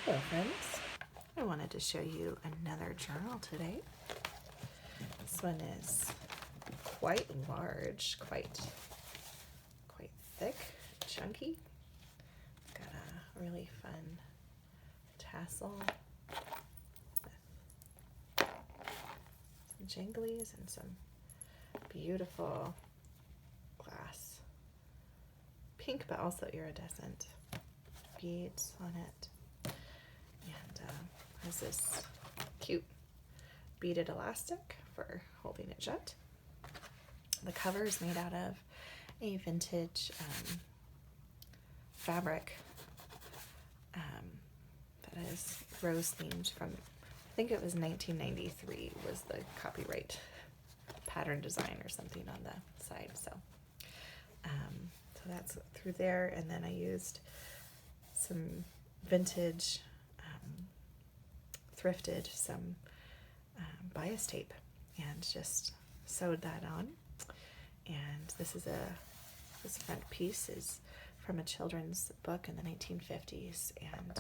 Hello friends, I wanted to show you another journal today. This one is quite large, quite thick, chunky. Got a really fun tassel with some jinglies and some beautiful glass pink but also iridescent beads on it. And has this cute beaded elastic for holding it shut. The cover is made out of a vintage fabric that is rose themed from, I think it was 1993 was the copyright pattern design or something on the side. So that's through there, and then I used some vintage thrifted some bias tape and just sewed that on. And this front piece is from a children's book in the 1950s, and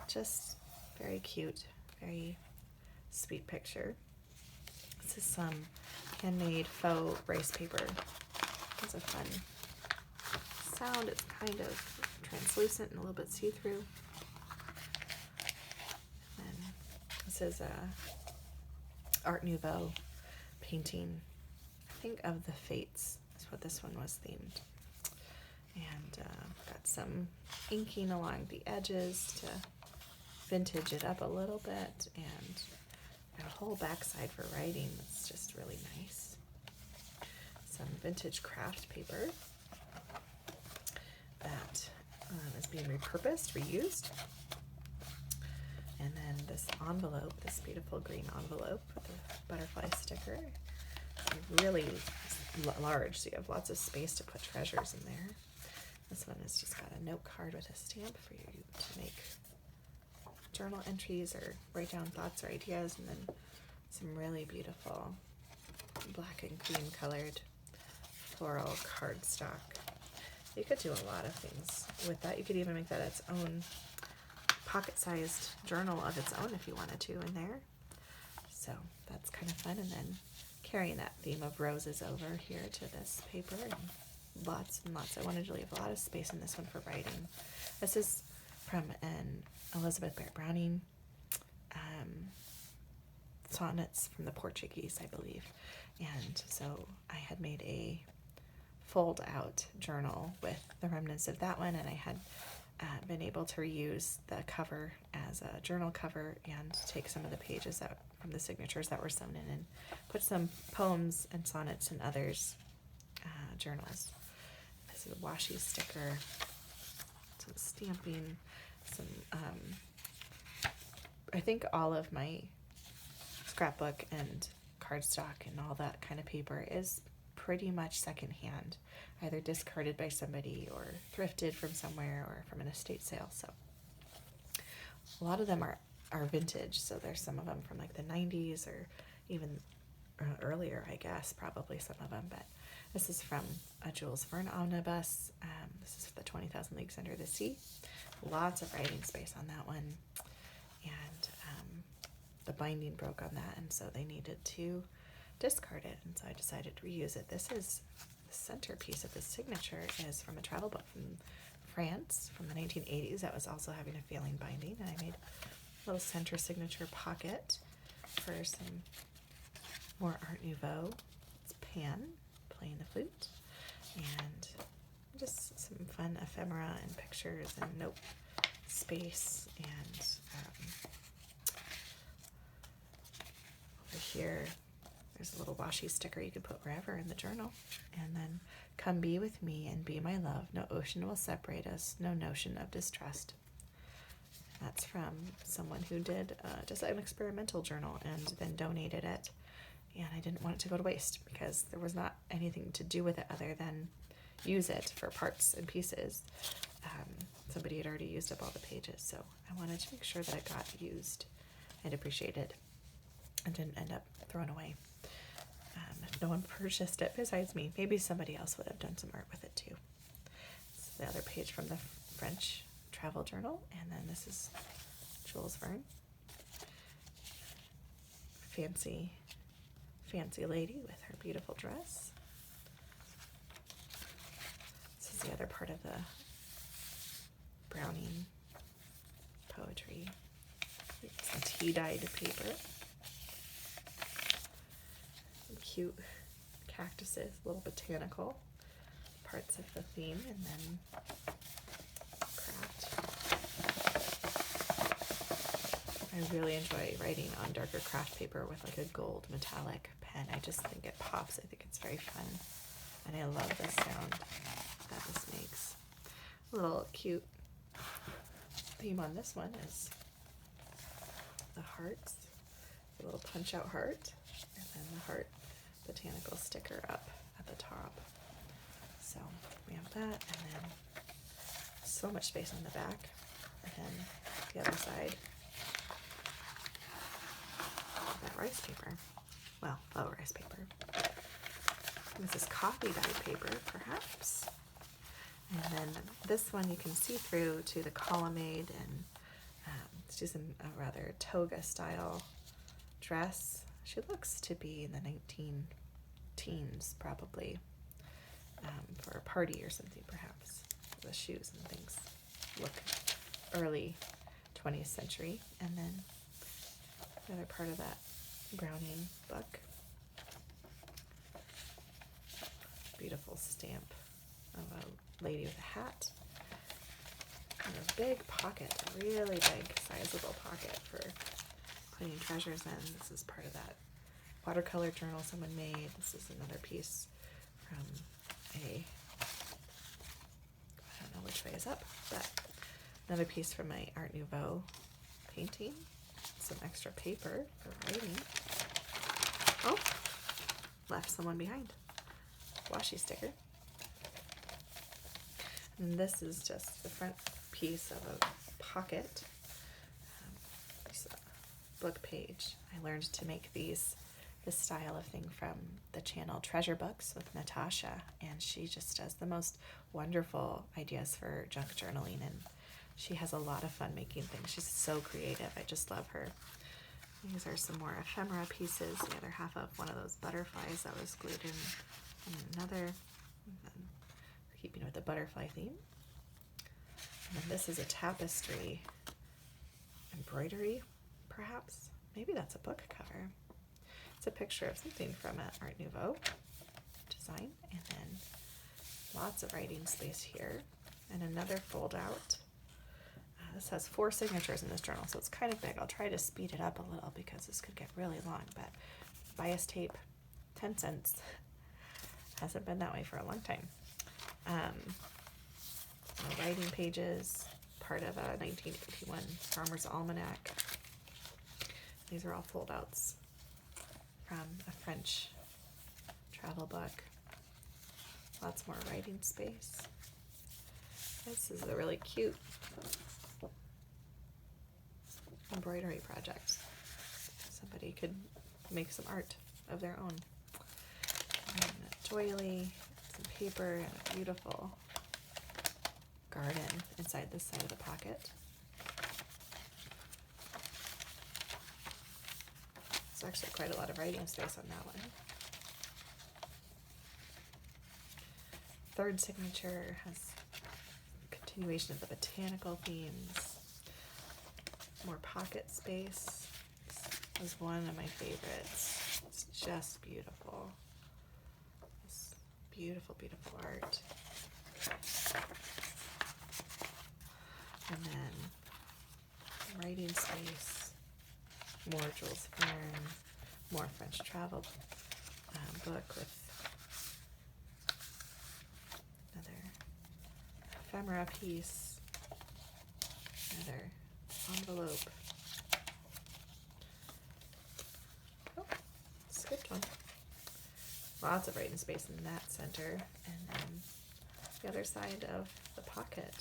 just very cute, very sweet picture. This is some handmade faux rice paper. It's a fun sound. It's kind of translucent and a little bit see-through. And this is a Art Nouveau painting, I think of the Fates is what this one was themed. And got some inking along the edges to vintage it up a little bit, and got a whole backside for writing that's just really nice. Some vintage craft paper that is being repurposed, reused. And then this envelope, this beautiful green envelope with a butterfly sticker. It's really large, so you have lots of space to put treasures in there. This one has just got a note card with a stamp for you to make journal entries or write down thoughts or ideas, and then some really beautiful black and green colored floral cardstock. You could do a lot of things with that. You could even make that its own pocket-sized journal of its own if you wanted to in there. So that's kind of fun. And then carrying that theme of roses over here to this paper, and lots and lots. I wanted to leave a lot of space in this one for writing. This is from an Elizabeth Barrett Browning sonnets from the Portuguese, I believe. And so I had made a fold out journal with the remnants of that one, and I had been able to reuse the cover as a journal cover and take some of the pages that from the signatures that were sewn in and put some poems and sonnets and others journals. This is a washi sticker, some stamping, some I think all of my scrapbook and cardstock and all that kind of paper is pretty much secondhand, either discarded by somebody or thrifted from somewhere or from an estate sale. So a lot of them are vintage, so there's some of them from like the 90s or even earlier, I guess, probably some of them. But this is from a Jules Verne omnibus. This is the 20,000 Leagues Under the Sea. Lots of writing space on that one, and the binding broke on that, and so they needed to discard it, and so I decided to reuse it. This is the centerpiece of the signature is from a travel book from France from the 1980s that was also having a failing binding, and I made a little center signature pocket for some more Art Nouveau. It's Pan playing the flute, and just some fun ephemera and pictures and note space. And over here there's a little washi sticker you could put wherever in the journal. And then, come be with me and be my love. No ocean will separate us. No notion of distrust. That's from someone who did just an experimental journal and then donated it. And I didn't want it to go to waste because there was not anything to do with it other than use it for parts and pieces. Somebody had already used up all the pages, so I wanted to make sure that it got used and appreciated and didn't end up thrown away. If no one purchased it besides me, maybe somebody else would have done some art with it too. This is the other page from the French travel journal. And then this is Jules Verne. Fancy lady with her beautiful dress. This is the other part of the Browning poetry. Some tea-dyed paper. Some cute cactuses, little botanical parts of the theme, and then craft. I really enjoy writing on darker craft paper with like a gold metallic pen. I just think it pops. I think it's very fun. And I love the sound that this makes. A little cute theme on this one is the hearts. A little punch-out heart. And then the heart botanical sticker up at the top. So we have that, and then so much space on the back. And then the other side, that rice paper. Well, faux rice paper. This is coffee dyed paper, perhaps. And then this one you can see through to the colonnade, and it's just a rather toga style dress. She looks to be in the 19-teens, probably, for a party or something, perhaps. The shoes and things look early 20th century. And then another part of that Browning book. Beautiful stamp of a lady with a hat. And a big pocket, a really big, sizable pocket for putting treasures in. This is part of that watercolor journal someone made. This is another piece from I don't know which way is up, but another piece from my Art Nouveau painting. Some extra paper for writing. Oh, left someone behind. Washi sticker. And this is just the front piece of a pocket. Book page. I learned to make this style of thing from the channel Treasure Books with Natasha, and she just does the most wonderful ideas for junk journaling, and she has a lot of fun making things. She's so creative. I just love her. These are some more ephemera pieces, the other half of one of those butterflies that was glued in, and another, and then keeping with the butterfly theme. And then this is a tapestry embroidery, perhaps. Maybe that's a book cover. It's a picture of something from an Art Nouveau design, and then lots of writing space here, and another fold out. This has 4 signatures in this journal, so it's kind of big. I'll try to speed it up a little because this could get really long, but bias tape, 10 cents. Hasn't been that way for a long time. Writing pages, part of a 1981 Farmer's Almanac. These are all fold outs from a French travel book. Lots more writing space. This is a really cute embroidery project. Somebody could make some art of their own. And a doily, some paper, and a beautiful garden inside this side of the pocket. There's actually quite a lot of writing space on that one. Third signature has continuation of the botanical themes. More pocket space. This was one of my favorites. It's just beautiful. This beautiful, beautiful art. And then writing space. More Jules Verne. More French travel book with another ephemera piece. Another envelope. Oh, skipped one. Lots of writing space in that center, and then the other side of the pocket.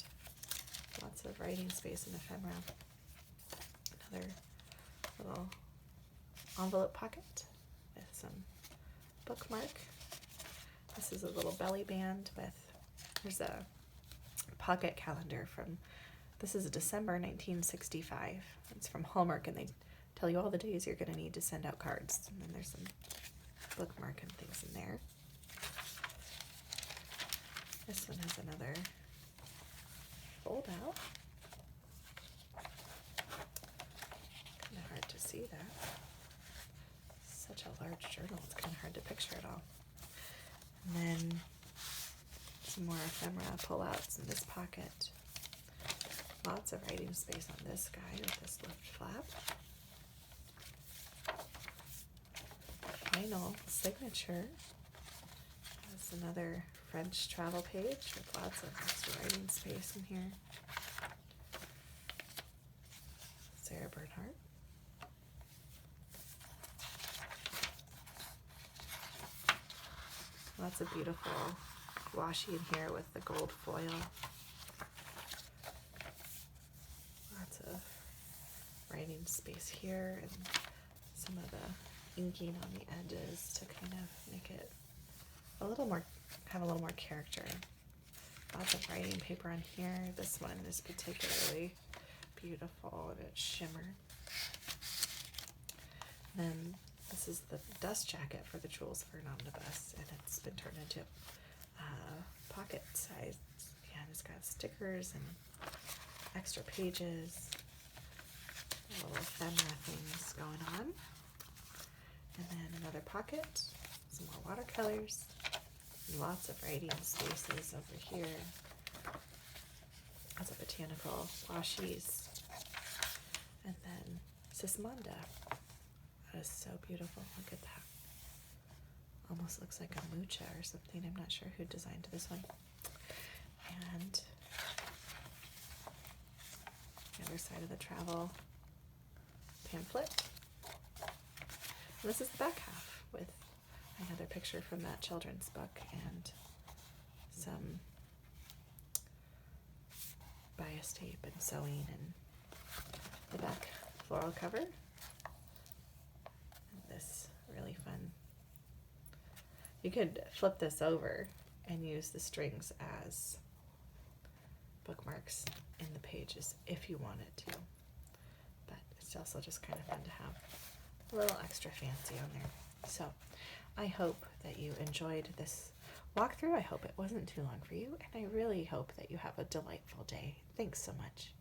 Lots of writing space in ephemera. Another little envelope pocket with some bookmark. This is a little belly band with, there's a pocket calendar from This is December 1965. It's from Hallmark, and they tell you all the days you're going to need to send out cards. And then there's some bookmark and things in there. This one has another fold out. Kind of hard to see that. Such a large journal, it's kind of hard to picture it all. And then some more ephemera pullouts in this pocket. Lots of writing space on this guy with this lift flap. Final signature. That's another French travel page with lots of extra writing space in here. Sarah Bernhardt. Lots of beautiful washi in here with the gold foil. Lots of writing space here and some of the inking on the edges to kind of make it a little more, have a little more character. Lots of writing paper on here. This one is particularly beautiful and it's shimmer. Then this is the dust jacket for the Jewels for an Omnibus, and it's been turned into pocket size. And it's got stickers and extra pages, little ephemera things going on. And then another pocket, some more watercolors, lots of writing spaces over here. Lots of botanical washis. And then Sismonda. That is so beautiful. Look at that. Almost looks like a mucha or something. I'm not sure who designed this one. And the other side of the travel pamphlet. And this is the back half with another picture from that children's book and some bias tape and sewing and the back floral cover. And this really fun. You could flip this over and use the strings as bookmarks in the pages if you wanted to. But it's also just kind of fun to have a little extra fancy on there. So I hope that you enjoyed this walkthrough. I hope it wasn't too long for you, and I really hope that you have a delightful day. Thanks so much.